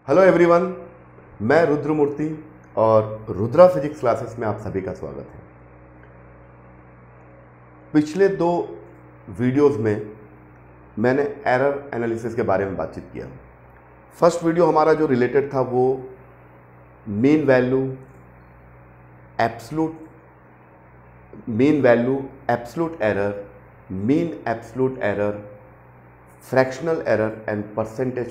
Hello everyone, मैं रुद्रमूर्ति और Rudra physics classes में आप सभी का स्वागत है। पिछले दो वीडियोस में मैंने एरर एनालिसिस के बारे में बातचीत किया। फर्स्ट वीडियो हमारा जो रिलेटेड था वो mean value, absolute error, mean absolute error, fractional error and percentage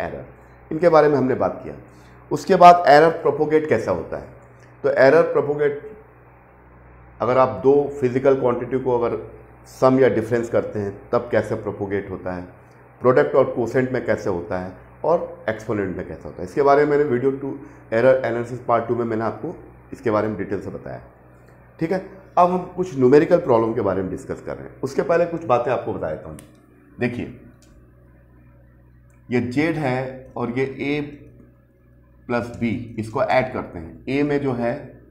error, इनके बारे में हमने बात किया। उसके बाद एरर प्रोपोगेट कैसा होता है। तो एरर प्रोपोगेट, अगर आप दो फिजिकल क्वांटिटी को अगर सम या डिफरेंस करते हैं तब कैसे प्रोपोगेट होता है, प्रोडक्ट और कोसेंट में कैसे होता है और एक्सपोनेंट में कैसा होता है, इसके बारे में मैंने वीडियो 2 एरर एनालिसिस पार्ट 2 में मैंने आपको इसके बारे में डिटेल से बताया। ठीक है, अब हम कुछ न्यूमेरिकल प्रॉब्लम के बारे में डिस्कस कर रहे हैं। उसके पहले कुछ बातें आपको बता देता हूँ। देखिए, ये जेड है और ये ए प्लस बी, इसको ऐड करते हैं। ए में जो है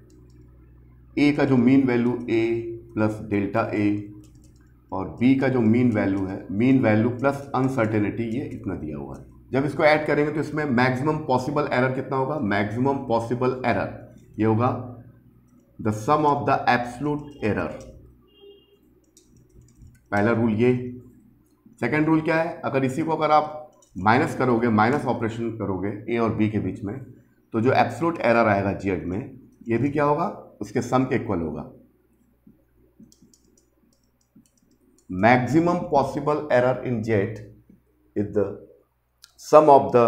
ए का जो mean value A plus delta A और बी का जो मीन वैल्यू है, मीन वैल्यू प्लस अनसर्टेनिटी, ये इतना दिया हुआ है। जब इसको ऐड करेंगे तो इसमें मैक्सिमम पॉसिबल एरर कितना होगा? मैक्सिमम पॉसिबल एरर ये होगा the sum of the absolute error. पहला रूल ये। सेकेंड रूल क्या है? अगर इसी को अगर आप माइनस करोगे, माइनस ऑपरेशन करोगे ए और बी के बीच में, तो जो एब्सोल्यूट एरर आएगा जेड में, ये भी क्या होगा? उसके सम के इक्वल होगा। Maximum possible error in Z is the sum of the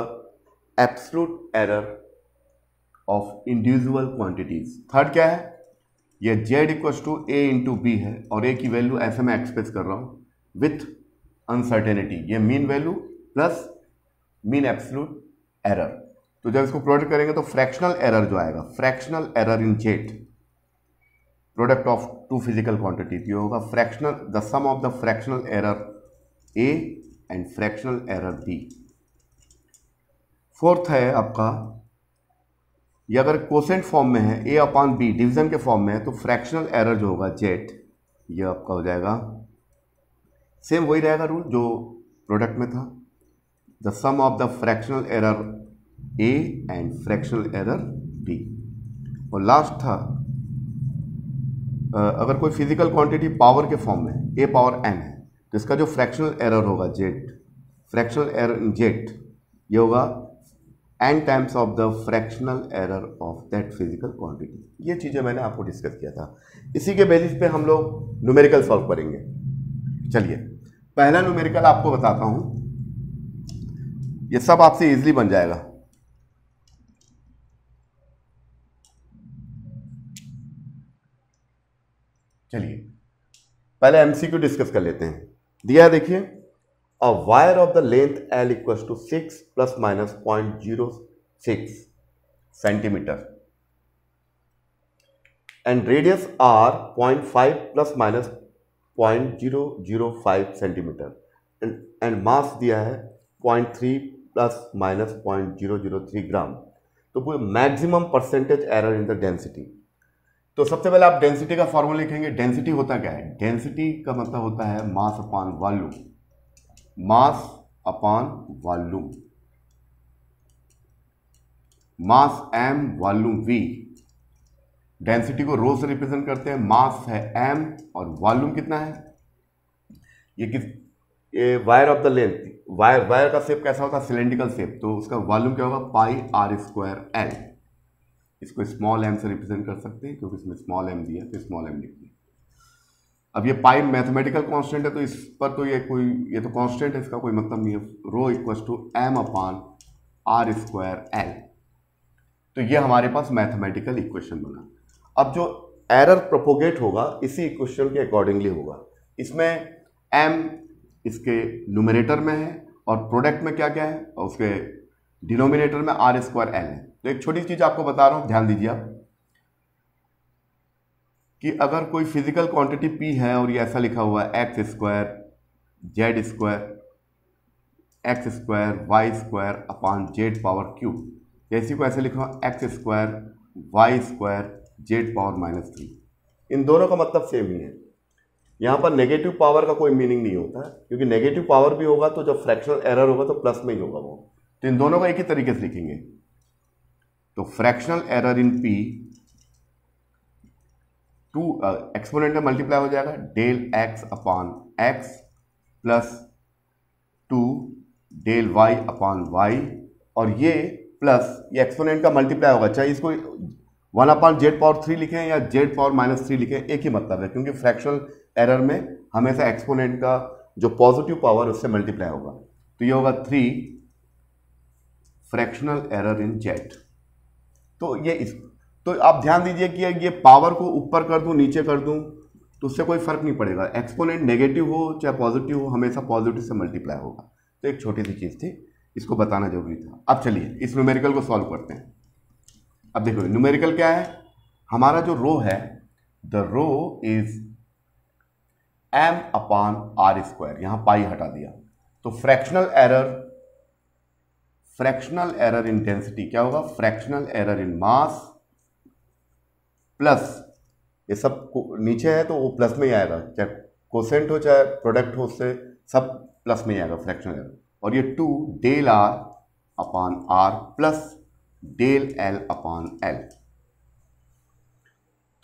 absolute error of individual quantities. Third क्या है? ये Z equals to A into B है और ए की वैल्यू ऐसे मैं एक्सप्रेस कर रहा हूं विथ अनसर्टेनिटी, ये mean value plus mean absolute error. तो जब इसको प्रोडक्ट करेंगे तो फ्रैक्शनल एरर जो आएगा, fractional error in Z, product of two physical quantity, ये होगा fractional, the sum of the fractional error A and fractional error B. Fourth है आपका, ये अगर कोसेंट फॉर्म में है, ए अपॉन बी डिवीजन के फॉर्म में है, तो फ्रैक्शनल एरर जो होगा जेड, ये आपका हो जाएगा सेम वही रहेगा रूल जो प्रोडक्ट में था, the sum of the fractional error A and fractional error B. और लास्ट था, अगर कोई फिजिकल क्वांटिटी पावर के फॉर्म में ए पावर एन है, तो इसका जो फ्रैक्शनल एरर होगा Z, fractional error in Z, ये होगा n times of the fractional error of that physical quantity. ये चीज़ें मैंने आपको डिस्कस किया था। इसी के बेसिस पे हम लोग न्यूमेरिकल सॉल्व करेंगे। चलिए, पहला न्यूमेरिकल आपको बताता हूं, ये सब आपसे इजीली बन जाएगा। चलिए, पहले एमसीक्यू डिस्कस कर लेते हैं। दिया है, देखिए, a wire of the length L equals to 6 plus minus 0.06 centimeter and radius R 0.5 plus minus 0.005 centimeter and mass दिया है 0.3 plus minus 0.003 ग्राम। तो पूरे maximum percentage error in the density. तो सबसे पहले आप डेंसिटी का फॉर्मूला लिखेंगे। डेंसिटी होता क्या है? डेंसिटी का मतलब होता है mass upon volume, mass upon volume, mass m, volume v। Density को रो से रिप्रेजेंट करते हैं, मास है m और वॉल्यूम कितना है? ये wire of the length, wire का शेप कैसा होता है? सिलेंड्रिकल शेप, तो उसका वॉल्यूम क्या होगा? पाई r स्क्वायर l। इसको स्मॉल m से रिप्रेजेंट कर सकते हैं क्योंकि इसमें स्मॉल m दिया, तो स्मॉल m लिख दिया। अब ये पाई मैथमेटिकल कांस्टेंट है, तो इस पर तो ये तो कांस्टेंट है, इसका कोई मतलब नहीं है। Rho equals to m upon r square l। तो ये हमारे पास मैथमेटिकल इक्वेशन बना। अब जो एरर प्रोपोगेट होगा इसी इक्वेशन के अकॉर्डिंगली होगा। इसमें m इसके न्यूमरेटर में है और प्रोडक्ट में क्या क्या है, और उसके डिनोमिनेटर में r स्क्वायर l है। तो एक छोटी चीज आपको बता रहा हूं, ध्यान दीजिए आप, कि अगर कोई फिजिकल क्वांटिटी P है और ये ऐसा लिखा हुआ है X square Z square X square Y square upon Z power Q, इसी को ऐसे लिखा हुआ X square Y square Z power -3, इन दोनों का मतलब सेम ही है। यहाँ पर नेगेटिव पावर का कोई मीनिंग नहीं होता है, क्योंकि नेगेटिव पावर भी होगा तो जब फ्रैक्शनल एरर होगा तो प्लस में ही होगा वो। तो इन दोनों को एक ही तरीके से लिखेंगे। तो fractional error in P to exponent में मल्टीप्लाई हो जाएगा del X upon X plus 2 del Y upon Y, और ये प्लस ये एक्सपोनेंट का मल्टीप्लाई होगा, चाहे इसको 1 अपॉन जेड पावर 3 लिखें या जेड पावर -3 लिखें, एक ही मतलब है, क्योंकि फ्रैक्शनल एरर में हमेशा एक्सपोनेंट का जो पॉजिटिव पावर उससे मल्टीप्लाई होगा। तो ये होगा 3 फ्रैक्शनल एरर इन जेड। तो तो आप ध्यान दीजिए कि ये पावर को ऊपर कर दूं नीचे कर दूं तो उससे कोई फर्क नहीं पड़ेगा, एक्सपोनेंट नेगेटिव हो चाहे पॉजिटिव हो हमेशा पॉजिटिव से मल्टीप्लाई होगा। तो एक छोटी सी चीज़ थी, इसको बताना जरूरी था। अब चलिए इस न्यूमेरिकल को सॉल्व करते हैं। अब देखो न्यूमेरिकल क्या है, हमारा जो रो है, the rho is m upon R square, यहां पाई हटा दिया, तो फ्रैक्शनल एरर इन डेंसिटी क्या होगा, फ्रैक्शनल एरर इन मास प्लस ये सब नीचे है तो वो प्लस में ही आएगा, चाहे कोसेंट हो चाहे प्रोडक्ट हो, उससे सब प्लस में ही आएगा फ्रैक्शनल एरर, और ये 2 del R upon R plus del L upon L.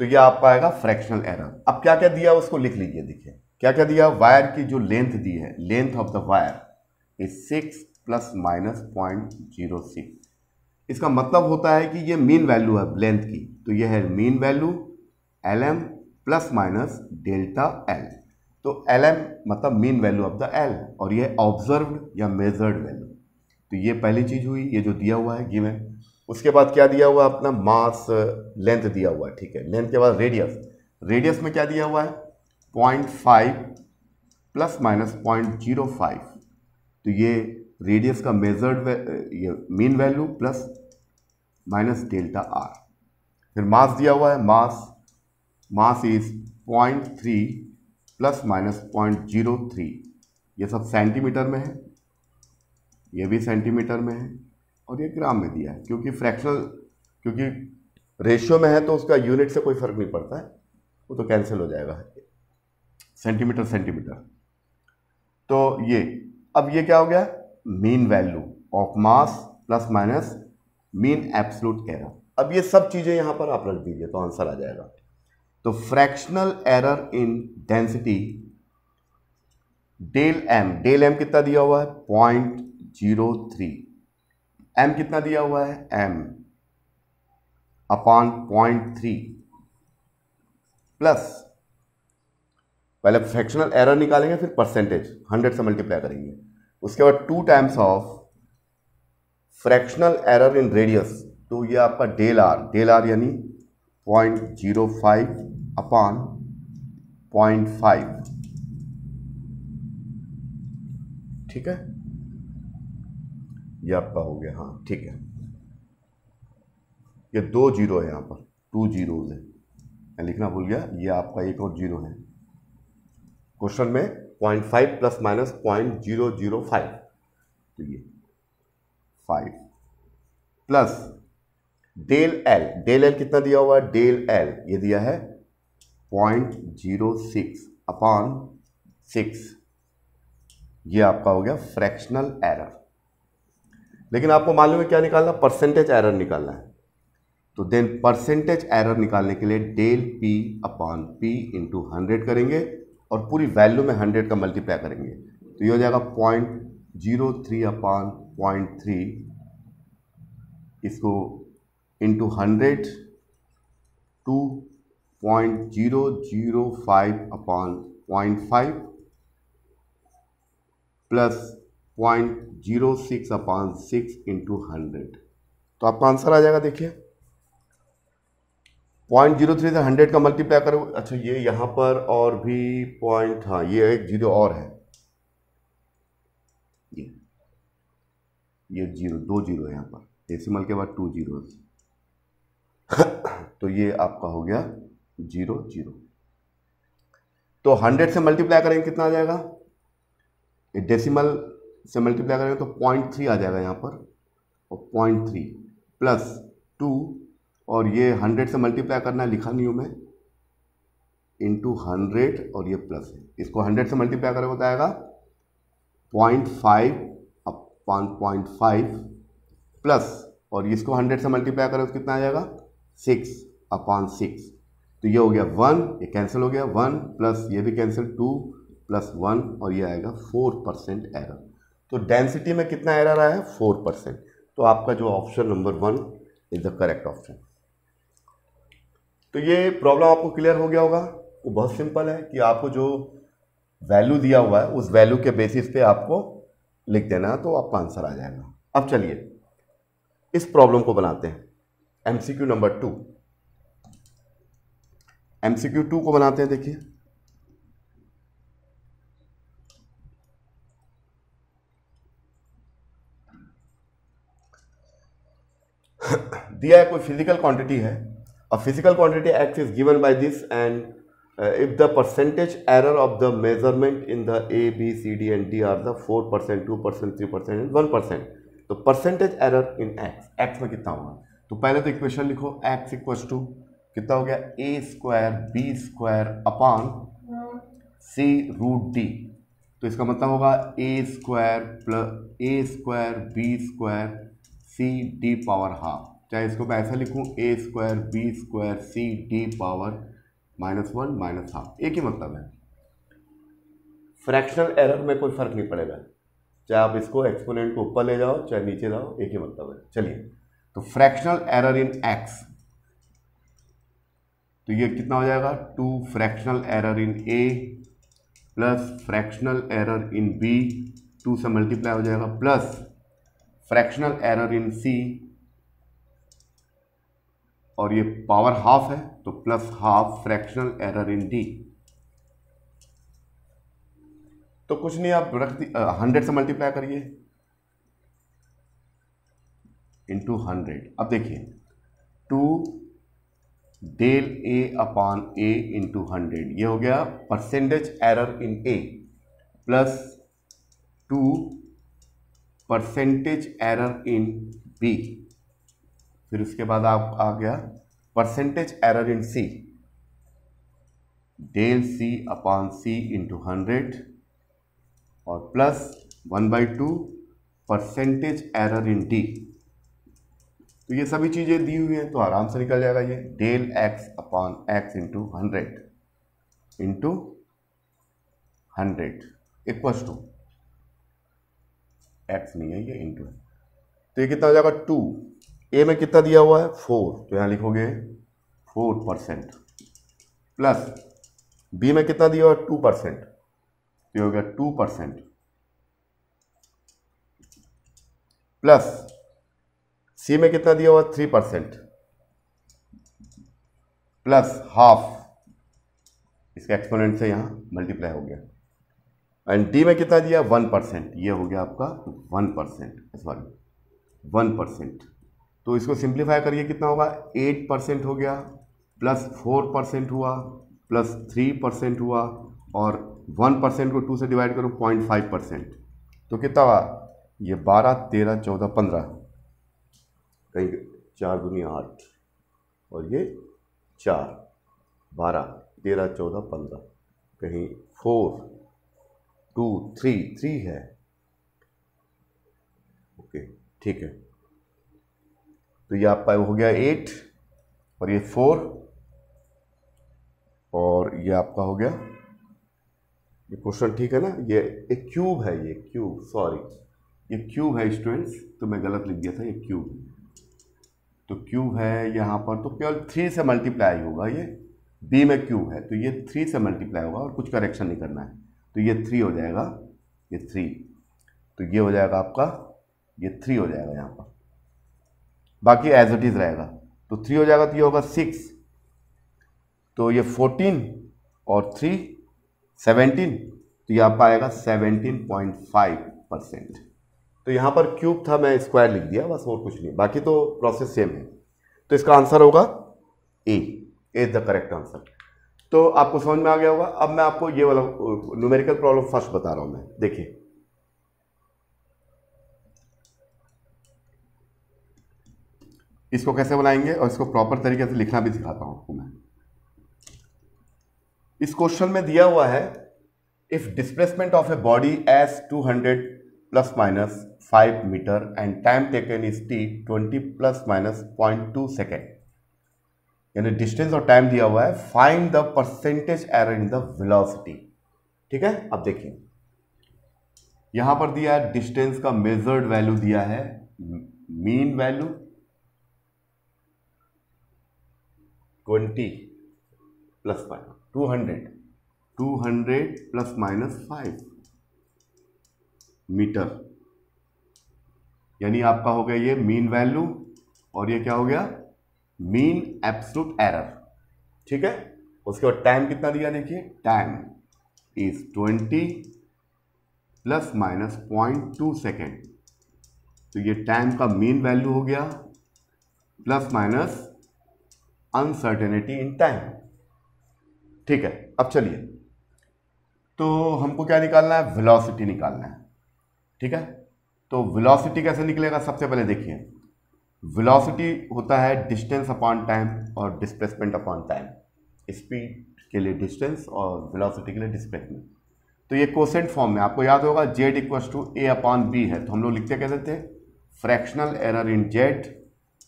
तो ये आपका आएगा फ्रैक्शनल एरर। अब क्या क्या दिया उसको लिख लीजिए, देखिए क्या क्या दिया। वायर की जो लेंथ दी है, length of the wire is 6 ± 0.06। इसका मतलब होता है कि ये मीन वैल्यू है लेंथ की, तो ये है mean value LM ± delta L। तो LM मतलब mean value of the L, और ये ऑब्जर्व्ड या मेजर्ड वैल्यू। तो ये पहली चीज हुई, ये जो दिया हुआ है गिवन। उसके बाद क्या दिया हुआ है, अपना मास लेंथ दिया हुआ है, ठीक है। लेंथ के बाद रेडियस में क्या दिया हुआ है 0.5 ± 0.05। तो ये रेडियस का मेजर्ड ये mean value plus minus delta R. फिर मास दिया हुआ है, मास इज 0.3 ± 0.03। ये सब सेंटीमीटर में है, ये भी सेंटीमीटर में है, और ये ग्राम में दिया है, क्योंकि रेशियो में है तो उसका यूनिट से कोई फर्क नहीं पड़ता है, वो तो कैंसिल हो जाएगा, सेंटीमीटर। तो अब ये क्या हो गया, mean value of mass plus minus mean absolute error. अब ये सब चीजें यहां पर आप रख दीजिए तो आंसर आ जाएगा। तो fractional error in density del M कितना दिया हुआ है 0.03, m कितना दिया हुआ है m अपॉन 0.3 प्लस, पहले फ्रैक्शनल एरर निकालेंगे फिर परसेंटेज 100 से मल्टीप्लाई करेंगे, उसके बाद 2 times of fractional error in radius. तो ये आपका डेल आर यानी 0.05 अपॉन 0.5, ठीक है, ये आपका हो गया। हाँ ठीक है, ये 2 जीरो है, यहाँ पर 2 जीरोज है, मैं लिखना भूल गया, ये आपका एक और जीरो है क्वेश्चन में 0.5 ± 0.005, तो ये 5 प्लस डेल एल कितना दिया हुआ है, डेल एल ये दिया है 0.06 अपॉन 6, ये आपका हो गया फ्रैक्शनल एरर। लेकिन आपको मालूम है क्या निकालना, परसेंटेज एरर निकालना है। तो देन परसेंटेज एरर निकालने के लिए del P upon P into 100 करेंगे और पूरी वैल्यू में 100 का मल्टीप्लाई करेंगे, तो ये हो जाएगा 0.03 अपॉन 0.3, इसको into 100 to 0.005 upon 0.5 plus 0.06 upon 6 into 100। तो आपका आंसर आ जाएगा, देखिए 0.03 से 100 का मल्टीप्लाई करो। अच्छा ये यहाँ पर और भी पॉइंट, हाँ ये एक जीरो और है, ये जीरो, 2 जीरो है यहाँ पर, डेसिमल के बाद 2 जीरो तो ये आपका हो गया 0 0। तो 100 से मल्टीप्लाई करेंगे कितना आ जाएगा, ये डेसिमल से मल्टीप्लाई करेंगे तो 0.3 आ जाएगा यहाँ पर, और 0.3 प्लस 2, और ये 100 से मल्टीप्लाई करना है, लिखा नहीं हूँ मैं, इंटू 100, और ये प्लस है, इसको 100 से मल्टीप्लाई करेंगे तो आएगा 0.5 1.5 प्लस, और इसको 100 से मल्टीप्लाई करें तो कितना आ जाएगा 6/6। तो ये हो गया 1, ये कैंसिल हो गया 1 प्लस ये भी कैंसिल 2 प्लस 1 और ये आएगा 4% एरर। तो डेंसिटी में कितना एरर आया है 4%। तो आपका जो option number 1 is the correct option. तो ये प्रॉब्लम आपको क्लियर हो गया होगा। वो बहुत सिंपल है कि आपको जो वैल्यू दिया हुआ है उस वैल्यू के बेसिस पे आपको लिख देना है तो आपका आंसर आ जाएगा। अब चलिए इस प्रॉब्लम को बनाते हैं। एमसीक्यू नंबर 2, एमसीक्यू 2 को बनाते हैं। देखिए दिया है कोई फिजिकल क्वांटिटी है, a physical quantity x is given by this, and if the percentage error of the measurement in the a b c d and d are the 4%, 2%, 3% and 1%, तो percentage error in x में कितना होगा। तो पहले तो equation लिखो, x equals to कितना हो गया a² b² अपॉन c√d। तो इसका मतलब होगा a² b² c d power half, चाहे इसको मैं ऐसा लिखूं a² b² c d power -1 -half, एक ही मतलब है। फ्रैक्शनल एरर में कोई फर्क नहीं पड़ेगा, चाहे आप इसको एक्सपोनेंट को ऊपर ले जाओ चाहे नीचे लाओ, एक ही मतलब है। चलिए तो फ्रैक्शनल एरर इन x, तो ये कितना हो जाएगा 2 fractional error in a plus fractional error in b, 2 से मल्टीप्लाई हो जाएगा, plus fractional error in c, और ये पावर हाफ है तो plus half fractional error in d। तो कुछ नहीं, आप रख 100 से मल्टीप्लाई करिए इंटू 100। अब देखिए 2 del a upon a into 100, ये हो गया percentage error in a plus 2 percentage error in b, फिर उसके बाद आप आ गया percentage error in c, del c upon c into 100 और plus 1/2 percentage error in d। तो ये सभी चीजें दी हुई हैं तो आराम से निकल जाएगा ये del x upon x into 100 into 100 equals to x नहीं है ये इंटू है, तो ये कितना हो जाएगा 2। ए में कितना दिया हुआ है 4, तो यहां लिखोगे 4% प्लस बी में कितना दिया हुआ है 2%, तो ये हो गया 2% प्लस सी में कितना दिया हुआ 3% प्लस हाफ, इसका एक्सपोनेंट से यहां मल्टीप्लाई हो गया, एंड डी में कितना दिया 1%, ये हो गया आपका 1%, सॉरी 1%। तो इसको सिंप्लीफाई करिए कितना होगा 8% हो गया प्लस 4% हुआ प्लस 3% हुआ और 1% को 2 से डिवाइड करो 0.5%, तो कितना हुआ ये 12 13 14 15, कहीं 4 दूनी 8 और ये 4 12 13 14 15, कहीं 4 2 3 है। ओके ठीक है, तो ये आपका हो गया 8 और ये 4 और ये आपका हो गया, ये क्वेश्चन ठीक है ना, ये एक क्यूब है, ये क्यूब, सॉरी ये क्यूब है स्टूडेंट्स, तो मैं गलत लिख दिया था, ये क्यूब, तो क्यूब है यहाँ पर, तो केवल 3 से मल्टीप्लाई होगा, ये बी में क्यूब है तो ये 3 से मल्टीप्लाई होगा और कुछ करेक्शन नहीं करना है, तो ये 3 हो जाएगा, ये 3, तो ये हो जाएगा आपका, ये 3 हो जाएगा यहाँ पर, बाकी एज इट इज रहेगा, तो 3 हो जाएगा, तो ये होगा 6, तो ये 14 और 3 17, तो ये आपका आएगा 17.5%। तो यहाँ पर क्यूब था, मैं स्क्वायर लिख दिया बस, और कुछ नहीं, बाकी तो प्रोसेस सेम है। तो इसका आंसर होगा ए इज द करेक्ट आंसर। तो आपको समझ में आ गया होगा। अब मैं आपको ये वाला न्यूमेरिकल प्रॉब्लम फर्स्ट बता रहा हूं मैं, देखिए इसको कैसे बनाएंगे और इसको प्रॉपर तरीके से लिखना भी सिखाता हूं आपको मैं। इस क्वेश्चन में दिया हुआ है if displacement of a body S 200 plus minus 5 metre and time taken is t 20 plus minus 0.2 second. यानी डिस्टेंस और टाइम दिया हुआ है, find the percentage error in the velocity. ठीक है, अब देखिए यहां पर दिया है डिस्टेंस का मेजर्ड वैल्यू दिया है, mean value 20 plus 5 200 plus minus 5 metre, यानी आपका हो गया ये मीन वैल्यू और ये क्या हो गया मीन एब्सोल्यूट एरर। ठीक है, उसके बाद टाइम कितना दिया देखिए, time is 20 plus minus 0.2 second. तो ये टाइम का मीन वैल्यू हो गया plus minus uncertainty in time. ठीक है, अब चलिए तो हमको क्या निकालना है, वेलोसिटी निकालना है। ठीक है, तो वेलोसिटी कैसे निकलेगा, सबसे पहले देखिए वेलोसिटी होता है डिस्टेंस अपॉन टाइम और डिस्प्लेसमेंट अपॉन टाइम। स्पीड के लिए डिस्टेंस और वेलोसिटी के लिए डिस्प्लेसमेंट। तो ये कोसेंट फॉर्म में आपको याद होगा z equals to a upon b है, तो हम लोग लिखते कैसे थे, fractional error in z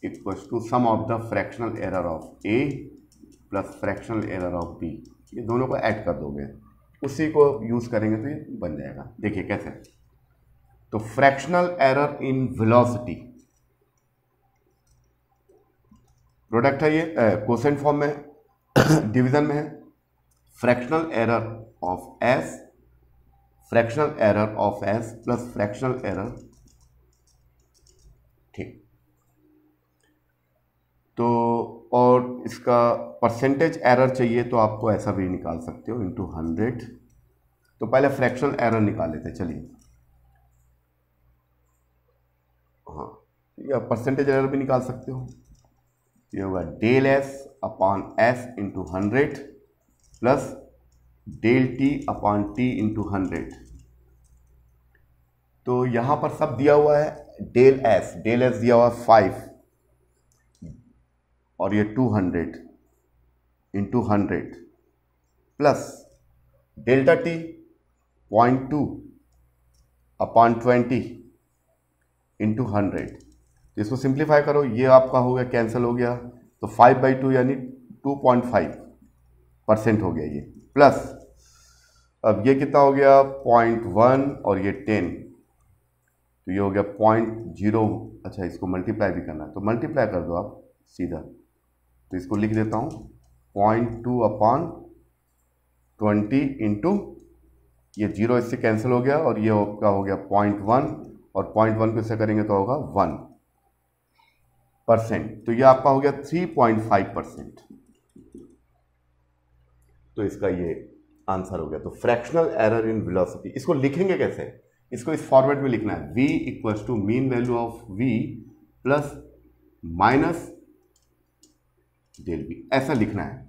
equals to sum of the fractional error of a plus fractional error of b। ये दोनों को ऐड कर दोगे, उसी को यूज करेंगे तो ये बन जाएगा। देखिए कैसे, तो fractional error in velocity product है, ये कोसेंट फॉर्म में डिवीजन में है, fractional error of s fractional error of s plus fractional error. ठीक, तो और इसका परसेंटेज एरर चाहिए तो आपको ऐसा भी निकाल सकते हो इंटू 100। तो पहले फ्रैक्शनल एरर निकाल लेते, चलिए हाँ, या परसेंटेज एरर भी निकाल सकते हो। ये होगा del S upon S into 100 plus del T upon T into 100। तो यहां पर सब दिया हुआ है, डेल एस दिया हुआ है 5 और ये 200 into 100 plus delta T 0.2 upon 20 into 100। तो इसको सिंप्लीफाई करो, ये आपका हो गया कैंसिल हो गया, तो 5/2 यानी 2.5% हो गया ये, प्लस अब ये कितना हो गया 0.1 और ये 10, तो ये हो गया 0.0। अच्छा, इसको मल्टीप्लाई भी करना है तो मल्टीप्लाई कर दो आप सीधा, तो इसको लिख देता हूँ 0.2 अपॉन 20 इंटू ये 0 इससे कैंसिल हो गया और ये आपका हो गया 0.1 और 0.1 को इससे करेंगे तो होगा 1%। तो ये आपका हो गया 3.5%। तो इसका ये आंसर हो गया। तो फ्रैक्शनल एरर इन वेलोसिटी, इसको लिखेंगे कैसे, इसको इस फॉर्मेट में लिखना है, v equals to mean value of v plus minus del v, ऐसा लिखना है।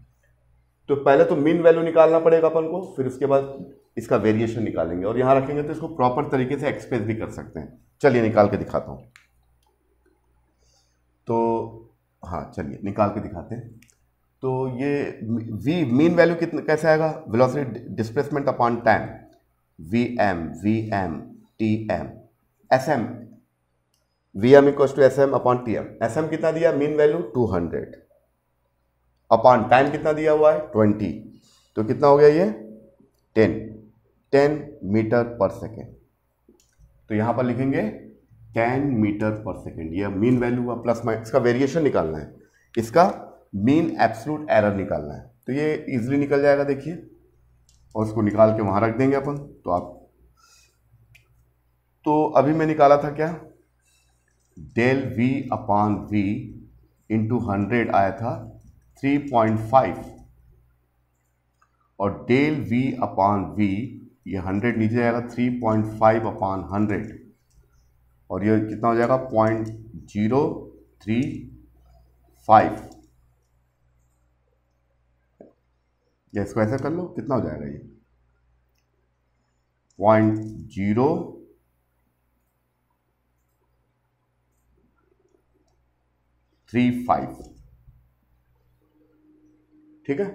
तो पहले तो मीन वैल्यू निकालना पड़ेगा अपन को, फिर उसके बाद इसका वेरिएशन निकालेंगे और यहां रखेंगे तो इसको प्रॉपर तरीके से एक्सप्रेस भी कर सकते हैं। चलिए निकाल के दिखाता हूं। तो हाँ चलिए निकाल के दिखाते हैं। तो ये v मीन वैल्यू कितना कैसे आएगा, velocity displacement upon time, vm tm sm, vm equals to sm upon tm। sm कितना दिया, मीन वैल्यू 200 अपॉन टाइम कितना दिया हुआ है 20, तो कितना हो गया ये 10 मीटर पर सेकेंड। तो यहां पर लिखेंगे 10 मीटर पर सेकेंड, ये मीन वैल्यू हुआ, प्लस माइनस इसका वेरिएशन निकालना है, इसका मीन एब्सोल्यूट एरर निकालना है। तो ये इजीली निकल जाएगा देखिए, और इसको निकाल के वहां रख देंगे अपन। तो आप तो अभी मैं निकाला था क्या, del v upon v into 100 आया था 3.5 और डेल v अपॉन v, ये 100 नीचे जाएगा 3.5 अपॉन 100 और ये कितना हो जाएगा 0.035। या इसको ऐसा कर लो, कितना हो जाएगा ये 0.035। ठीक है,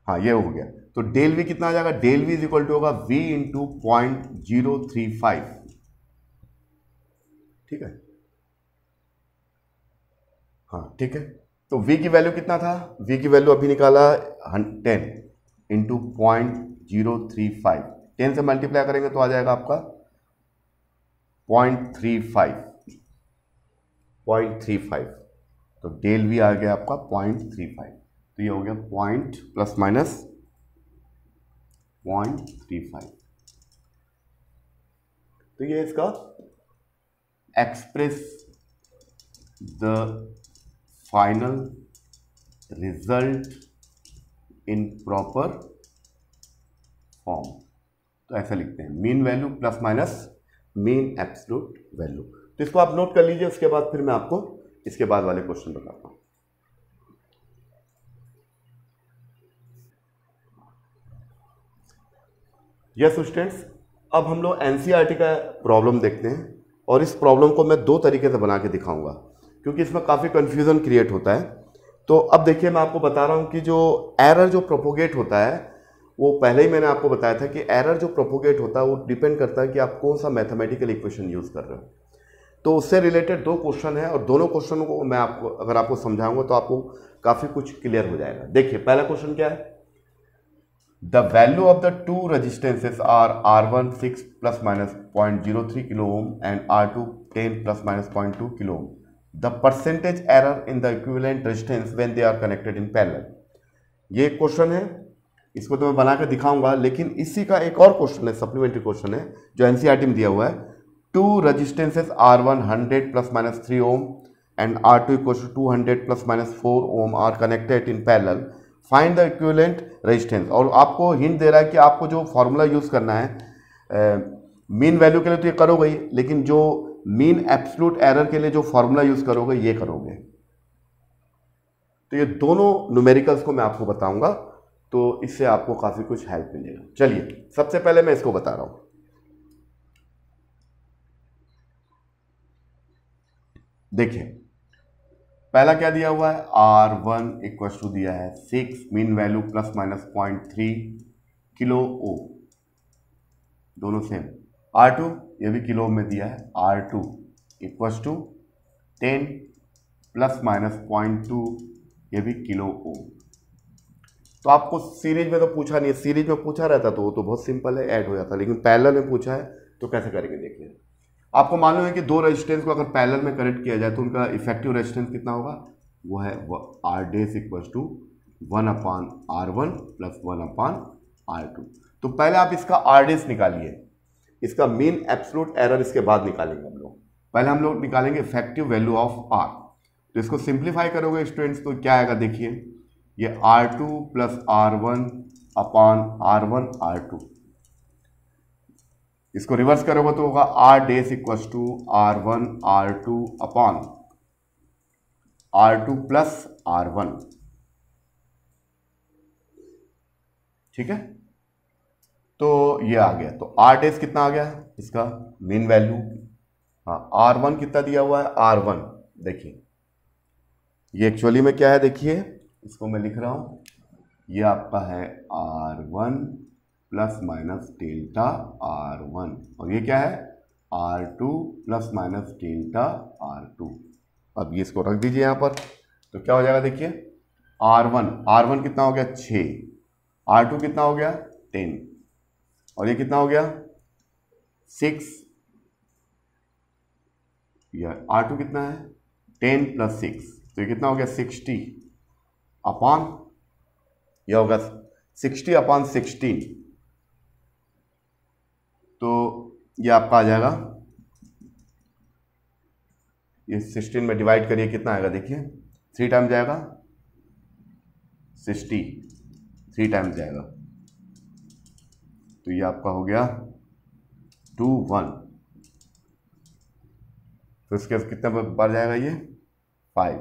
हाँ ये हो गया। तो डेल वी कितना आ जाएगा, del V is equal to होगा v इंटू 0.035 ठीक है, हाँ ठीक है। तो v की वैल्यू कितना था, v की वैल्यू अभी निकाला 10 इंटू 0.035, 10 से मल्टीप्लाई करेंगे तो आ जाएगा आपका 0.35, तो डेल वी आ गया आपका 0.35, तो ये हो गया पॉइंट प्लस माइनस 0.35। तो ये इसका express the final result in proper form, तो ऐसा लिखते हैं mean value plus minus mean absolute value. तो इसको आप नोट कर लीजिए, उसके बाद फिर मैं आपको इसके बाद वाले क्वेश्चन बताता हूं। यस स्टूडेंट्स, अब हम लोग एनसीईआरटी का प्रॉब्लम देखते हैं, और इस प्रॉब्लम को मैं दो तरीके से बना के दिखाऊंगा क्योंकि इसमें काफ़ी कंफ्यूजन क्रिएट होता है। तो अब देखिए, मैं आपको बता रहा हूं कि जो एरर जो प्रोपोगेट होता है, वो पहले ही मैंने आपको बताया था कि एरर जो प्रोपोगेट होता है वो डिपेंड करता है कि आप कौन सा मैथमेटिकल इक्वेशन यूज़ कर रहे हो। तो उससे रिलेटेड दो क्वेश्चन है, और दोनों क्वेश्चन को मैं आपको अगर आपको समझाऊंगा तो आपको काफ़ी कुछ क्लियर हो जाएगा। देखिए, पहला क्वेश्चन क्या है, the value of the two resistances are R1 6 plus minus 0.03 kilo ohm and R2 10 plus minus 0.2 kilo ohm, the percentage error in the equivalent resistance when they are connected in parallel. ये एक question है, इसको तो मैं बना कर दिखाऊंगा, लेकिन इसी का एक और क्वेश्चन है, सप्लीमेंट्री क्वेश्चन है जो एनसीईआरटी में दिया हुआ है। Two resistances R1 100 plus minus 3 ohm and R2 equal to 200 plus minus 4 ohm are connected in parallel, find the equivalent resistance. और आपको हिंट दे रहा है कि आपको जो फॉर्मूला यूज करना है मीन वैल्यू के लिए तो ये करोगे ही, लेकिन जो मीन एब्सोल्यूट एरर के लिए जो फॉर्मूला यूज करोगे ये करोगे। तो ये दोनों न्यूमेरिकल्स को मैं आपको बताऊंगा, तो इससे आपको काफी कुछ हेल्प मिलेगा। चलिए, सबसे पहले मैं इसको बता रहा हूं। देखिए, पहला क्या दिया हुआ है, R1 इक्वल टू दिया है 6, mean value plus minus 0.3 kilo ohm, दोनों सेम। R2 ये भी किलो में दिया है, R2 equal to 10 plus minus 0.2, ये भी किलो ओ। तो आपको सीरीज में तो पूछा नहीं है, सीरीज में पूछा रहता तो वो तो बहुत सिंपल है, ऐड हो जाता, लेकिन पैरेलल में पूछा है तो कैसे करेंगे देखिए। आपको मालूम है कि दो रेजिस्टेंस को अगर पैरेलल में कनेक्ट किया जाए तो उनका इफेक्टिव रेजिस्टेंस कितना होगा, वो है R dash equal to 1/R1 plus 1/R2। तो पहले आप इसका R डैश निकालिए, इसका मीन एब्सोल्यूट एरर इसके बाद निकालेंगे हम लोग। पहले हम लोग निकालेंगे इफेक्टिव वैल्यू ऑफ R। तो इसको सिंप्लीफाई करोगे स्टूडेंट्स तो क्या आएगा, देखिए ये R2 प्लस R1/R1 R2, इसको रिवर्स करोगे तो होगा R dash equal to R1 R2 upon R2 plus R1, ठीक है। तो ये आ गया, तो R डैश कितना आ गया इसका मीन वैल्यू, हाँ R1 कितना दिया हुआ है, R1 देखिए ये एक्चुअली में क्या है, देखिए इसको मैं लिख रहा हूं, ये आपका है R1 plus minus delta R1, और ये क्या है R2 plus minus delta R2। अब ये इसको रख दीजिए यहां पर, तो क्या हो जाएगा देखिए, R1 कितना हो गया 6, R2 कितना हो गया 10, और ये कितना हो गया 6, ये R2 कितना है 10 प्लस 6, तो ये कितना हो गया 60 अपॉन, यह होगा 60 अपॉन 16, तो ये आपका आ जाएगा, ये 16 में डिवाइड करिए कितना आएगा देखिए, 3 टाइम जाएगा 60, 3 टाइम जाएगा, तो ये आपका हो गया 2 1, तो इसके कितने बार जाएगा ये 5,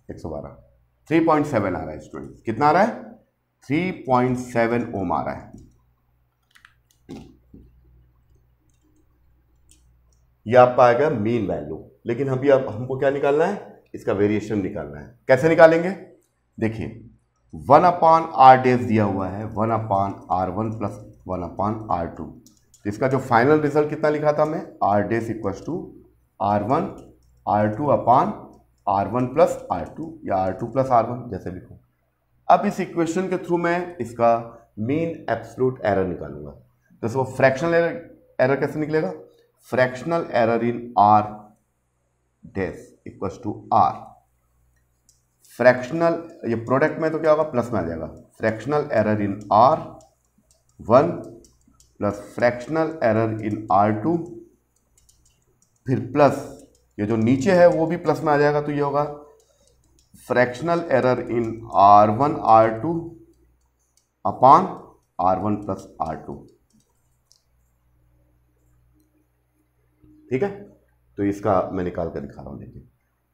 $112, 3.7 आ रहा है स्टूडेंट, कितना आ रहा है 3.7 ओम आ रहा है। ये आपका आएगा मीन वैल्यू, लेकिन अभी अब हमको क्या निकालना है, इसका वेरिएशन निकालना है। कैसे निकालेंगे देखिए, वन अपान आर डैश दिया हुआ है, one upon R one plus one upon R two. तो इसका जो फाइनल रिजल्ट कितना लिखा था मैं, R dash equal to R one R two upon R one plus R two, या R two plus R one जैसे लिखो। अब इस इक्वेशन के थ्रू मैं इसका मीन एब्सोल्यूट एरर निकालूंगा। तो इसको फ्रैक्शनल एरर कैसे निकलेगा, fractional error in R dash equal to R, fractional, ये प्रोडक्ट में तो क्या होगा, प्लस में आ जाएगा, fractional error in R one plus fractional error in R two, फिर प्लस ये जो नीचे है वो भी प्लस में आ जाएगा, तो ये होगा fractional error in R one R two upon R one plus R two. ठीक है, तो इसका मैं निकाल कर दिखा रहा हूं, देखिए।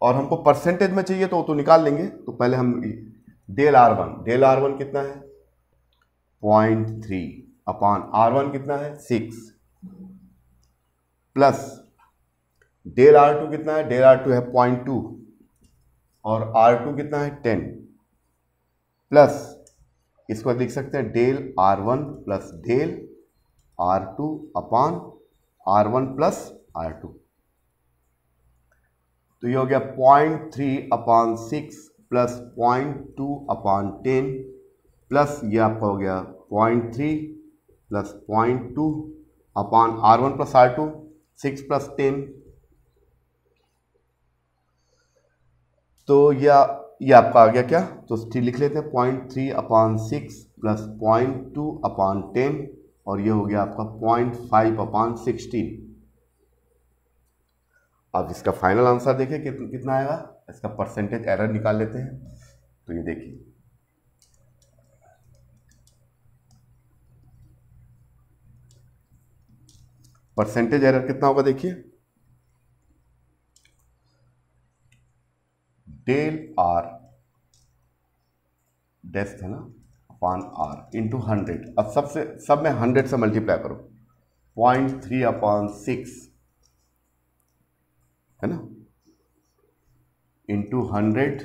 और हमको परसेंटेज में चाहिए तो निकाल लेंगे। तो पहले हम डेल आर वन कितना है 0.3 अपान आर वन कितना है 6 प्लस डेल आर टू कितना है, डेल आर टू है 0.2 और आर टू कितना है 10 प्लस इसको लिख सकते हैं del R one plus del R two upon R one plus R two. तो ये हो गया 0.3 अपान 6 प्लस 0.2 अपान 10 प्लस ये आपका हो गया 0.3 plus 0.2 upon R one plus R two, 6 plus 10। तो ये आपका आ गया क्या, तो लिख लेते हैं 0.3 अपान 6 प्लस 0.2 अपान 10 और ये हो गया आपका 0.5 अपान 16। अब इसका फाइनल आंसर देखिए कितना आएगा, इसका परसेंटेज एरर निकाल लेते हैं। तो ये देखिए परसेंटेज एरर कितना होगा, देखिए डेल आर डैश है ना अपान आर इंटू 100। अब सब में 100 से मल्टीप्लाई करो, 0.3 अपान 6 है ना इंटू 100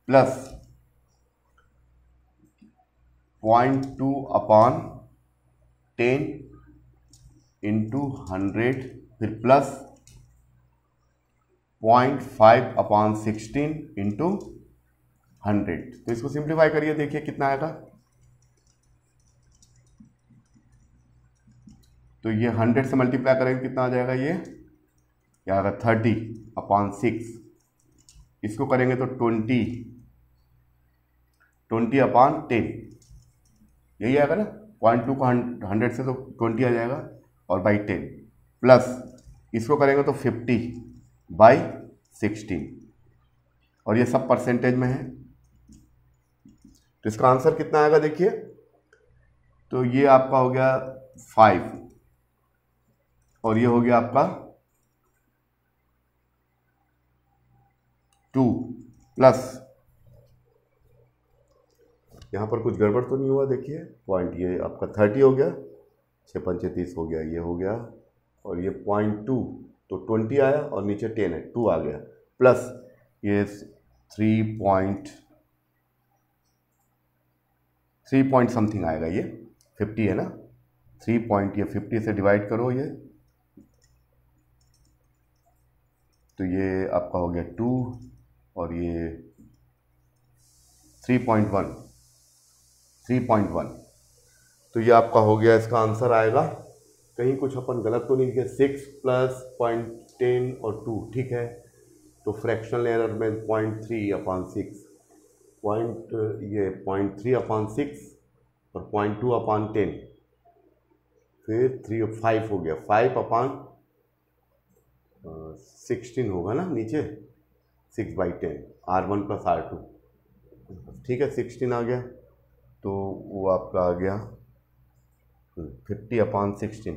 प्लस 0.2 अपान 10 इंटू 100 फिर प्लस 0.5 अपान 16 इंटू 100। तो इसको सिंप्लीफाई करिए, देखिए कितना आएगा। तो ये 100 से मल्टीप्लाई करेंगे कितना आ जाएगा, ये क्या आएगा 30 अपान 6। इसको करेंगे तो 20 अपान 10, यही आएगा ना। 0.2 को 100 से तो 20 आ जाएगा और बाई 10 प्लस इसको करेंगे तो 50/16 और ये सब परसेंटेज में है। तो इसका आंसर कितना आएगा देखिए, तो ये आपका हो गया 5 और ये हो गया आपका 2 प्लस यहाँ पर कुछ गड़बड़ तो नहीं हुआ, देखिए पॉइंट ये आपका 30 हो गया, 6 पंचे 30 हो गया, ये हो गया और ये 0.2 तो 20 आया और नीचे 10 है 2 आ गया प्लस ये 3 पॉइंट समथिंग आएगा, ये 50 है ना, 3 पॉइंट ये 50 से डिवाइड करो ये, तो ये आपका हो गया 2 और ये 3.1 तो ये आपका हो गया, इसका आंसर आएगा। कहीं कुछ अपन गलत तो नहीं किया, 6 प्लस 0.10 और 2 ठीक है। तो फ्रैक्शनल एरर में 0.3 अपान 6 ये 0.3 अपान 6 और 0.2 अपान 10 फिर 5 हो गया, 5 अपान 16 होगा ना नीचे, 6/10 R1 प्लस R2 ठीक है, 16 आ गया। तो वो आपका आ गया 50 अपान 16।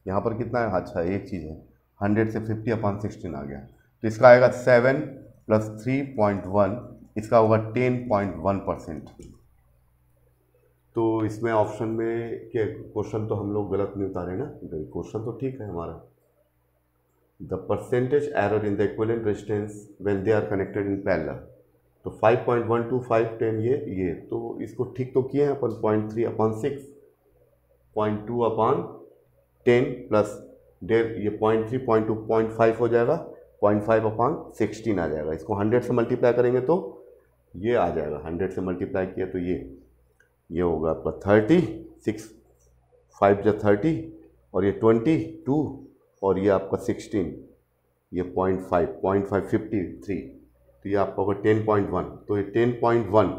यहाँ पर कितना है, अच्छा एक चीज़ है, 100 से 50 अपान 16 आ गया, तो इसका आएगा 7 प्लस 3.1, इसका होगा 10.1%। तो इसमें ऑप्शन में के क्वेश्चन तो हम लोग गलत नहीं उतारे ना, क्वेश्चन तो ठीक है हमारा। The percentage error in the equivalent resistance when they are connected in parallel. तो 5.125 10 ये तो इसको ठीक तो किए हैं अपन 0.3/6 0.2/10 प्लस डेढ़ ये 0.3 0.2 0.5 हो जाएगा 0.5/16 आ जाएगा। इसको 100 से मल्टीप्लाई करेंगे तो ये आ जाएगा, 100 से मल्टीप्लाई किया तो ये होगा आपका 30 6 5 जा 30 और ये 22 और ये आपका 16 ये 0.5 तो ये आपका होगा 10.1। तो ये 10.1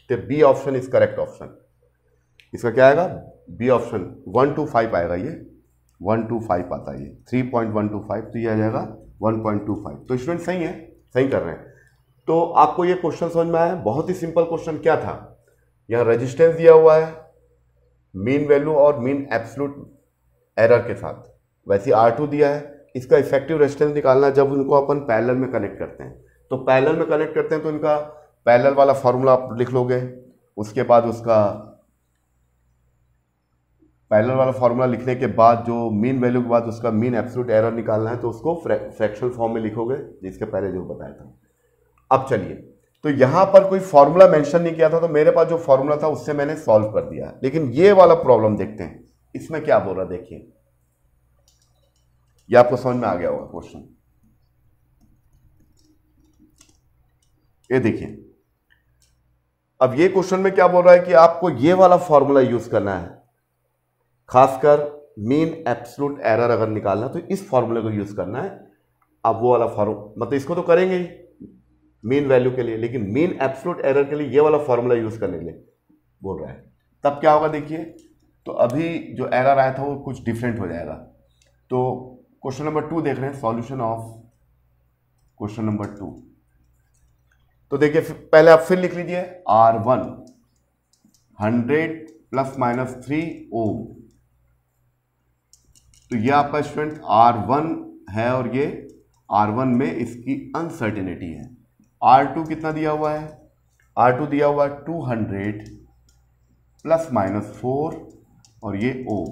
तो B option is correct option. इसका क्या आएगा बी ऑप्शन 125 आएगा, ये 125 आता है, ये 3.125 तो ये आ जाएगा 1.25। तो स्टूडेंट सही है, सही कर रहे हैं। तो आपको ये क्वेश्चन समझ में आया, बहुत ही सिंपल क्वेश्चन। क्या था यहाँ रेजिस्टेंस दिया हुआ है मीन वैल्यू और मीन एब्सोल्यूट एरर के साथ, वैसे R2 दिया है। इसका इफेक्टिव रेजिस्टेंस निकालना जब उनको अपन पैरेलल में कनेक्ट करते हैं, तो पैरेलल में कनेक्ट करते हैं तो इनका पैरेलल वाला फॉर्मूला आप लिख लोगे, उसके बाद उसका पैरेलल वाला फॉर्मूला लिखने के बाद जो मीन वैल्यू के बाद उसका मीन एब्सोल्यूट एरर निकालना है तो उसको फ्रैक्शनल फॉर्म में लिखोगे, जिसके पहले जो बताया था। अब चलिए, तो यहां पर कोई फॉर्मूला मेंशन नहीं किया था, तो मेरे पास जो फॉर्मूला था उससे मैंने सॉल्व कर दिया। लेकिन ये वाला प्रॉब्लम देखते हैं, इसमें क्या बोल रहा है देखिए, ये आपको समझ में आ गया होगा क्वेश्चन। ये देखिए, अब ये क्वेश्चन में क्या बोल रहा है कि आपको ये वाला फॉर्मूला यूज करना है, खासकर मीन एब्सोल्यूट एरर अगर निकालना तो इस फॉर्मूले को यूज करना है। अब वो वाला फॉर्मूला मतलब इसको तो करेंगे ही मीन वैल्यू के लिए, लेकिन मीन एब्सोल्यूट एरर के लिए ये वाला फॉर्मूला यूज करने के लिए बोल रहा है। तब क्या होगा देखिए, तो अभी जो एरर आया था वो कुछ डिफरेंट हो जाएगा। तो क्वेश्चन नंबर 2 देख रहे हैं, सॉल्यूशन ऑफ क्वेश्चन नंबर 2। तो देखिए पहले आप फिर लिख लीजिए R1 100 ± 3 ओम। तो ये आपका स्टूडेंट R1 है और ये R1 में इसकी अनसर्टेनिटी है। R2 कितना दिया हुआ है, R2 दिया हुआ है 200 ± 4 और ये ओम।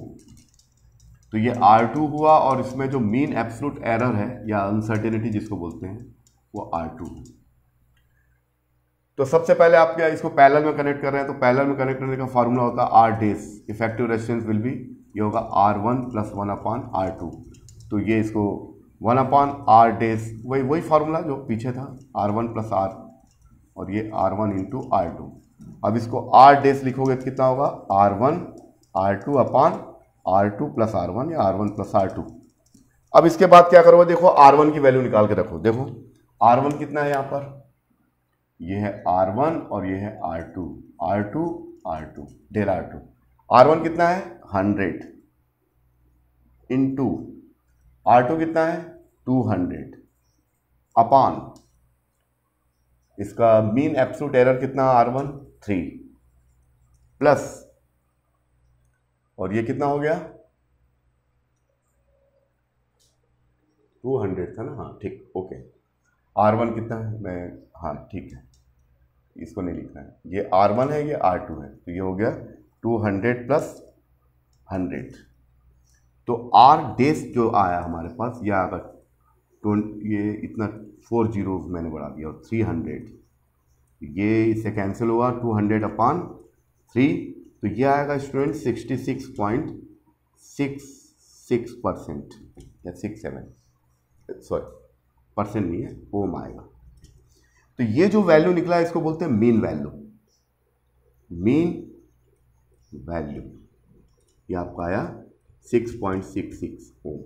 तो ये R2 हुआ और इसमें जो मीन एब्सोल्यूट एरर है या अनसर्टेनिटी जिसको बोलते हैं वो R2 है। तो सबसे पहले आप क्या इसको पैरेलल में कनेक्ट कर रहे हैं, तो पैरेलल में कनेक्ट करने का फॉर्मूला होता है R dash, effective resistance will be, ये होगा R1 + 1/R2। तो ये इसको 1/R डेस, वही फार्मूला जो पीछे था, R1 + R और ये R1 × R2। अब इसको R डेस लिखोगे तो कितना होगा R1 R2/R2 + R1 या R1 + R2। अब इसके बाद क्या करोगे, देखो R1 की वैल्यू निकाल के रखो। देखो R1 कितना है यहाँ पर, ये है R1 और ये है R2 डेल R2। R1 कितना है 100 × R2 कितना है 200 अपान इसका मीन एब्सोल्यूट एरर कितना R1 3 प्लस, और ये कितना हो गया 200 था ना, हाँ ठीक, ओके। R1 कितना है, मैं हाँ ठीक है, इसको नहीं लिखना है, ये R1 है ये R2 है, तो ये हो गया 200 + 100। तो R डेस जो आया हमारे पास ये आगा ये इतना 4 zeros मैंने बढ़ा दिया और 300, ये इससे कैंसिल हुआ 200/3, तो ये आएगा स्टूडेंट 66.66% या 67, सॉरी परसेंट नहीं है, ओम आएगा। तो ये जो वैल्यू निकला है इसको बोलते हैं मीन वैल्यू। मीन वैल्यू ये आपका आया 6.66 ओम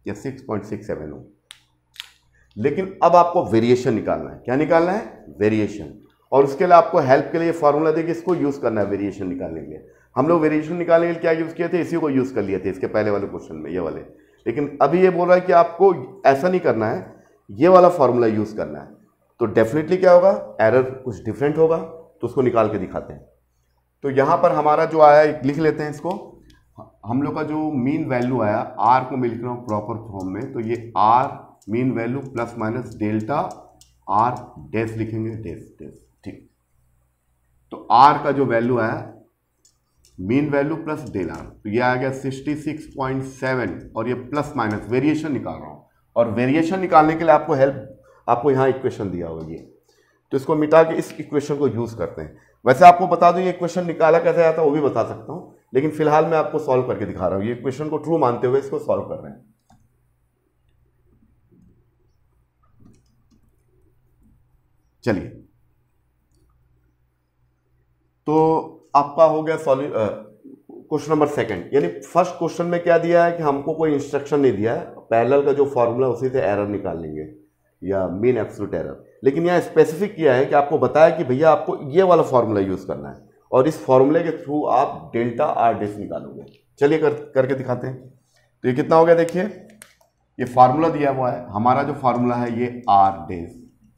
या 6.67 ओम। लेकिन अब आपको वेरिएशन निकालना है। क्या निकालना है, वेरिएशन। और उसके लिए आपको हेल्प के लिए फॉर्मूला देके इसको यूज करना है वेरिएशन निकालने के लिए। हम लोग वेरिएशन निकालने के लिए क्या यूज किए थे, इसी को यूज कर लिए थे इसके पहले वाले क्वेश्चन में, ये वाले। लेकिन अभी ये बोल रहा है कि आपको ऐसा नहीं करना है, ये वाला फॉर्मूला यूज करना है। तो डेफिनेटली क्या होगा, एरर कुछ डिफरेंट होगा, तो उसको निकाल के दिखाते हैं। तो यहाँ पर हमारा जो आया लिख लेते हैं इसको। हम लोग का जो मीन वैल्यू आया, आर को मैं लिख रहा हूँ प्रॉपर फॉर्म में, तो ये R mean value ± delta R dash लिखेंगे, डेस डेस, ठीक। तो आर का जो वैल्यू आया mean value plus del R, तो ये आ गया 66.7 और ये प्लस माइनस वेरिएशन निकाल रहा हूँ। और वेरिएशन निकालने के लिए आपको हेल्प, आपको यहाँ इक्वेशन दिया होगा, ये तो इसको मिटा के इस इक्वेशन को यूज करते हैं। वैसे आपको बता दूं ये इक्वेशन निकाला कैसे आता है वो भी बता सकता हूं, लेकिन फिलहाल मैं आपको सॉल्व करके दिखा रहा हूं। ये इक्वेशन को ट्रू मानते हुए इसको सॉल्व कर रहे हैं। चलिए, तो आपका हो गया क्वेश्चन नंबर सेकंड। यानी फर्स्ट क्वेश्चन में क्या दिया है कि हमको कोई इंस्ट्रक्शन नहीं दिया है, पैरेलल का जो फॉर्मूला उसी से एरर निकाल लेंगे या मीन एब्सोल्यूट एरर। लेकिन यहाँ स्पेसिफिक किया है कि आपको बताया कि भैया आपको ये वाला फॉर्मूला यूज करना है और इस फॉर्मूले के थ्रू आप डेल्टा आर डेस निकालोगे। चलिए करके दिखाते हैं। तो ये कितना हो गया, देखिए ये फार्मूला दिया हुआ है। हमारा जो फार्मूला है ये आर डेस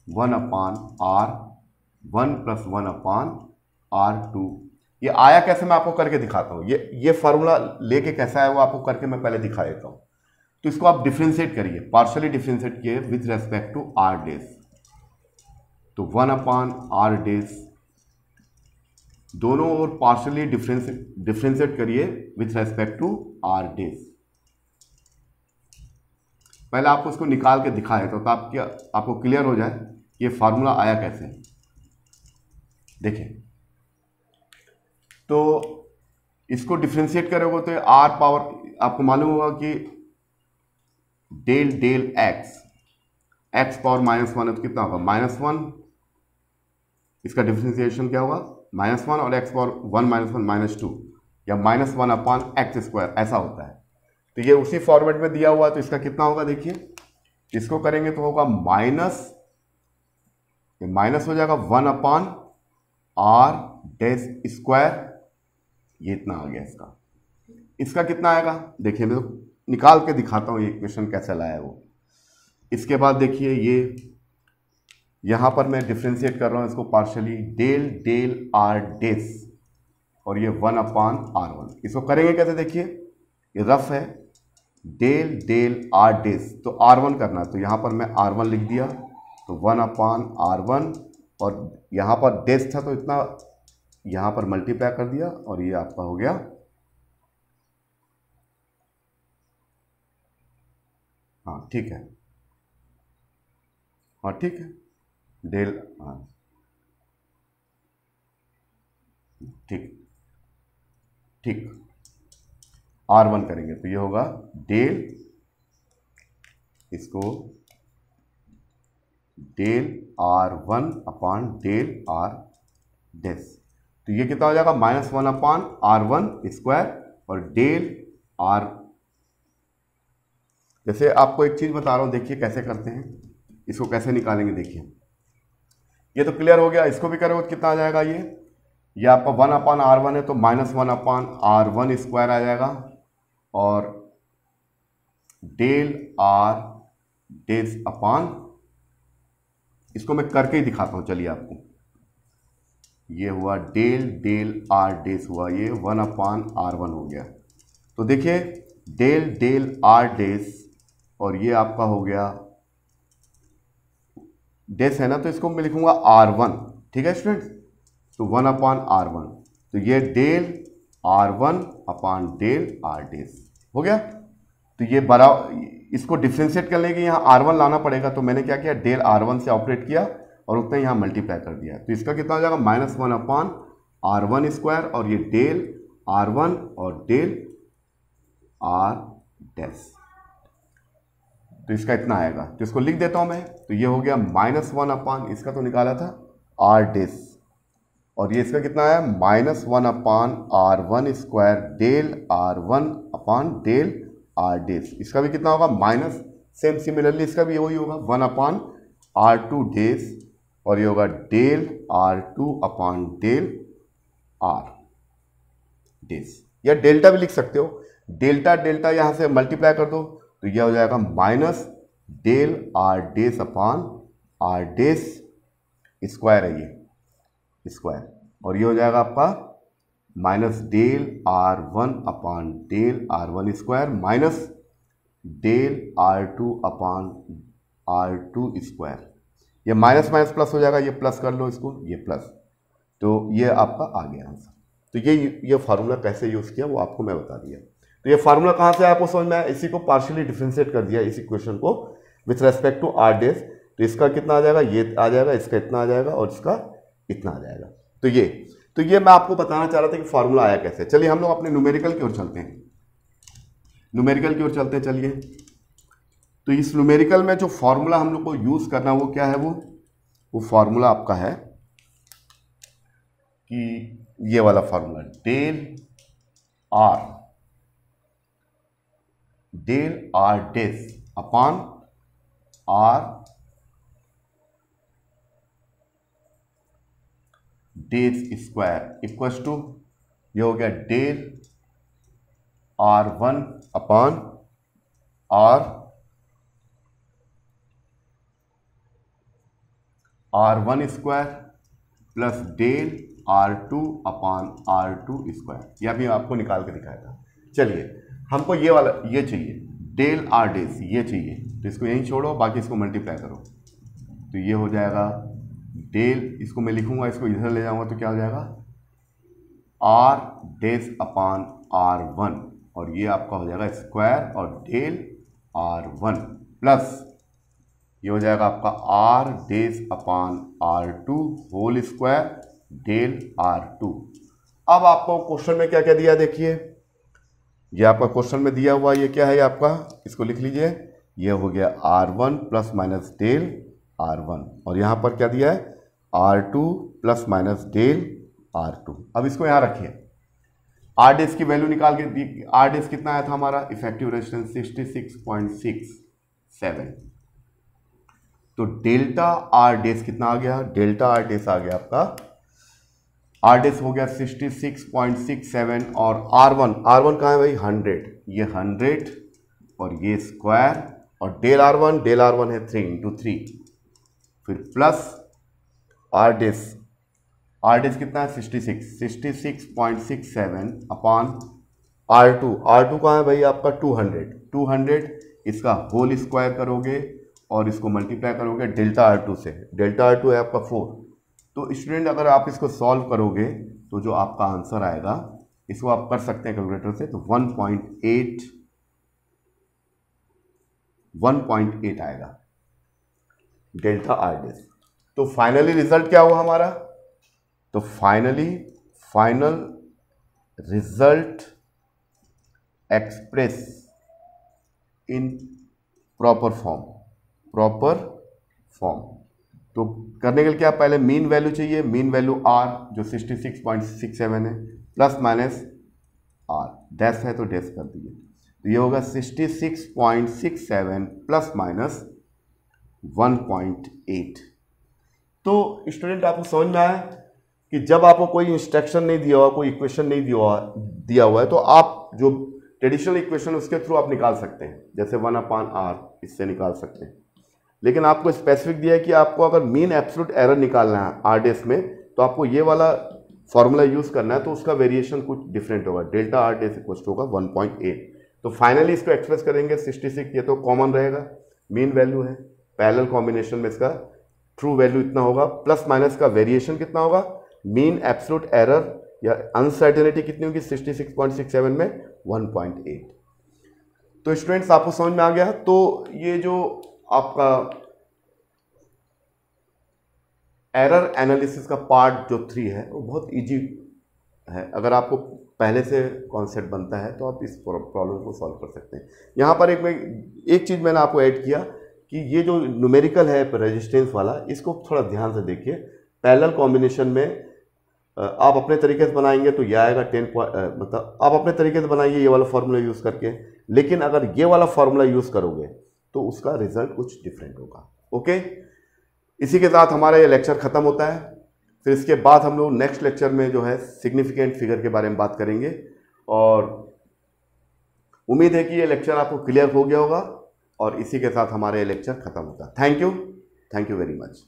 1/r1 + 1/r2। ये आया कैसे मैं आपको करके दिखाता हूं। ये फार्मूला लेके कैसा है वो आपको करके मैं पहले दिखा देता हूं। तो इसको आप डिफरेंशिएट करिए, पार्शियली डिफरेंशिएट किए विथ रेस्पेक्ट टू आर डेस। तो 1/r डेस दोनों ओर पार्शियली डिफरेंशिएट करिए विथ रेस्पेक्ट टू आर डेस। पहले आपको इसको निकाल के दिखाए तो आपको क्लियर हो जाए ये फार्मूला आया कैसे। देखिए, तो इसको डिफरेंशिएट करोगे तो आर पावर आपको मालूम होगा कि डेल एक्स पावर -1 है तो कितना होगा -1। इसका डिफरेंशिएशन क्या होगा -1 और x पावर 1 -1 -2 या -1/x², ऐसा होता है। तो ये उसी फॉर्मेट में दिया हुआ है। तो इसका कितना होगा देखिए, इसको करेंगे तो होगा माइनस हो जाएगा 1/r²। ये इतना आ गया इसका। इसका कितना आएगा देखिए, मैं तो निकाल के दिखाता हूं ये इक्वेशन कैसे लाया है वो। इसके बाद देखिए ये यहां पर मैं डिफरेंशिएट कर रहा हूं इसको पार्शियली, डेल आर डेस और ये 1/r1। इसको करेंगे कैसे देखिए, ये रफ है, डेल आर डेस तो r1 करना है। तो यहां पर मैं r1 लिख दिया, तो 1/r1 और यहां पर डेस था तो इतना यहां पर मल्टीप्लाई कर दिया और ये आपका हो गया। हाँ ठीक है, हाँ ठीक है, डेल, हाँ ठीक r1 करेंगे तो ये होगा डेल, इसको डेल r1/डेल r डेस। तो ये कितना हो जाएगा -1/r1² और डेल r। जैसे आपको एक चीज बता रहा हूं, देखिए कैसे करते हैं, इसको कैसे निकालेंगे। देखिए ये तो क्लियर हो गया। इसको भी करोगे तो कितना आ जाएगा, ये आपका 1/r1 है तो -1/r1² आ जाएगा और डेल r डेस अपान, इसको मैं करके ही दिखाता हूं। चलिए आपको ये हुआ डेल r डेस हुआ, ये 1/r1 हो गया। तो देखिए डेल r डेस और ये आपका हो गया डेस है ना, तो इसको मैं लिखूंगा r1। ठीक है स्टूडेंट्स, तो 1/r1 तो ये डेल r1/डेल r डेस हो गया। तो ये इसको डिफरेंशिएट करने के यहाँ r1 लाना पड़ेगा। तो मैंने क्या किया, डेल r1 से ऑपरेट किया और उतना यहाँ मल्टीप्लाई कर दिया। तो इसका कितना हो जाएगा -1/r1² और ये डेल r1 और डेल r डेस। तो इसका इतना आएगा, तो इसको लिख देता हूं मैं। तो ये हो गया -1/, इसका तो निकाला था r डेस और ये इसका कितना है -1/r1² डेल r1/डेल r डेस। इसका भी कितना होगा माइनस, सेम सिमिलरली इसका भी वही होगा 1/r2 डेस और ये होगा डेल r2/डेल r डेस। या डेल्टा भी लिख सकते हो, डेल्टा यहां से मल्टीप्लाई कर दो तो यह हो जाएगा -del r dash upon r dash square है ये स्क्वायर, और ये हो जाएगा आपका -डेल r1/डेल r1² minus del r2/r2 square. ये माइनस प्लस हो जाएगा, ये प्लस कर लो इसको, ये प्लस। तो ये आपका आ गया आंसर। तो ये फार्मूला कैसे यूज़ किया वो आपको मैं बता दिया। तो ये फार्मूला कहाँ से आपको समझ में आया, इसी को पार्शियली डिफरेंशिएट कर दिया इस इक्वेशन को विथ रेस्पेक्ट टू आर डेस। तो इसका कितना आ जाएगा, ये आ जाएगा, इसका इतना आ जाएगा और इसका इतना आ जाएगा। तो ये मैं आपको बताना चाह रहा था कि फॉर्मूला आया कैसे। चलिए हम लोग अपने न्यूमेरिकल की ओर चलते हैं, न्यूमेरिकल की ओर चलते हैं। चलिए, तो इस न्यूमेरिकल में जो फॉर्मूला हम लोग को यूज करना वो क्या है, वो फॉर्मूला आपका है कि ये वाला formula del R dash upon R dash square equals to, ये हो गया del R1 upon R1 square plus del R2 upon R2 square. यह भी आपको निकाल के दिखाया था। चलिए, हमको ये वाला ये चाहिए, डेल आर डेस ये चाहिए, तो इसको यहीं छोड़ो, बाकी इसको मल्टीप्लाई करो, तो ये हो जाएगा डेल, इसको मैं लिखूंगा, इसको इधर ले जाऊंगा तो क्या हो जाएगा आर डेस अपॉन R1, और ये आपका हो जाएगा स्क्वायर और डेल R1 प्लस ये हो जाएगा आपका R dash upon R2 whole square del R2। अब आपको क्वेश्चन में क्या क्या दिया देखिए, ये आपका क्वेश्चन में दिया हुआ ये क्या है, ये आपका इसको लिख लीजिए, ये हो गया R1 plus minus del R1, और यहाँ पर क्या दिया है R2 plus minus del R2। अब इसको यहाँ रखिए, आर डेस की वैल्यू निकाल के दी, आर डेस कितना आया था हमारा, इफेक्टिव रेजिस्टेंस 66.67, तो डेल्टा आर डेस कितना आ गया, डेल्टा आर डेस आ गया आपका, आर डेस हो गया 66.67, और R1 कहाँ है भाई 100, ये 100 और ये स्क्वायर, और डेल आर वन है 3 × 3, फिर प्लस आर डेस कितना है 66.67 अपॉन R2 कहाँ है भाई आपका 200, इसका होल स्क्वायर करोगे और इसको मल्टीप्लाई करोगे डेल्टा R2 से, डेल्टा R2 है आपका 4। तो स्टूडेंट अगर आप इसको सॉल्व करोगे तो जो आपका आंसर आएगा, इसको आप कर सकते हैं कैलकुलेटर से, तो 1.8 आएगा डेल्टा आर डेस। तो फाइनली रिजल्ट क्या हुआ हमारा, तो final result express in proper form. तो करने के लिए क्या, पहले मीन वैल्यू चाहिए, मीन वैल्यू R जो 66.67 है, प्लस माइनस R, डैश है तो डैश कर दीजिए, तो ये होगा 66.67 प्लस माइनस 1.8। तो स्टूडेंट आपको समझ में आया कि जब आपको कोई इंस्ट्रक्शन नहीं दिया हुआ, कोई इक्वेशन नहीं दिया हुआ है, तो आप जो ट्रेडिशनल इक्वेशन उसके थ्रू आप निकाल सकते हैं, जैसे 1/R इससे निकाल सकते हैं। लेकिन आपको स्पेसिफिक दिया है कि आपको अगर मीन एब्सोल्यूट एरर निकालना है आर डेस में, तो आपको ये वाला फॉर्मूला यूज करना है, तो उसका वेरिएशन कुछ डिफरेंट होगा, डेल्टा आर डेस इक्वल होगा 1.8। तो फाइनली इसको एक्सप्रेस करेंगे 66, ये तो कॉमन रहेगा, मीन वैल्यू है, पैरेलल कॉम्बिनेशन में इसका ट्रू वैल्यू इतना होगा, प्लस माइनस का वेरिएशन कितना होगा, मीन एब्सोल्यूट एरर या अनसर्टेनिटी कितनी होगी 66.67 में 1.8। तो स्टूडेंट्स आपको समझ में आ गया। तो ये जो आपका एरर एनालिसिस का पार्ट जो 3 है वो बहुत इजी है, अगर आपको पहले से कॉन्सेप्ट बनता है तो आप इस प्रॉब्लम को सॉल्व कर सकते हैं। यहाँ पर एक चीज़ मैंने आपको ऐड किया कि ये जो न्यूमेरिकल है रेजिस्टेंस वाला, इसको थोड़ा ध्यान से देखिए। पैरेलल कॉम्बिनेशन में आप अपने तरीके से बनाएंगे तो ये आएगा 10 मतलब आप अपने तरीके से बनाइए ये वाला फार्मूला यूज़ करके, लेकिन अगर ये वाला फार्मूला यूज़ करोगे तो उसका रिजल्ट कुछ डिफरेंट होगा। ओके, इसी के साथ हमारा ये लेक्चर ख़त्म होता है। फिर इसके बाद हम लोग नेक्स्ट लेक्चर में जो है सिग्निफिकेंट फिगर के बारे में बात करेंगे, और उम्मीद है कि ये लेक्चर आपको क्लियर हो गया होगा, और इसी के साथ हमारा ये लेक्चर ख़त्म होता है। Thank you very much.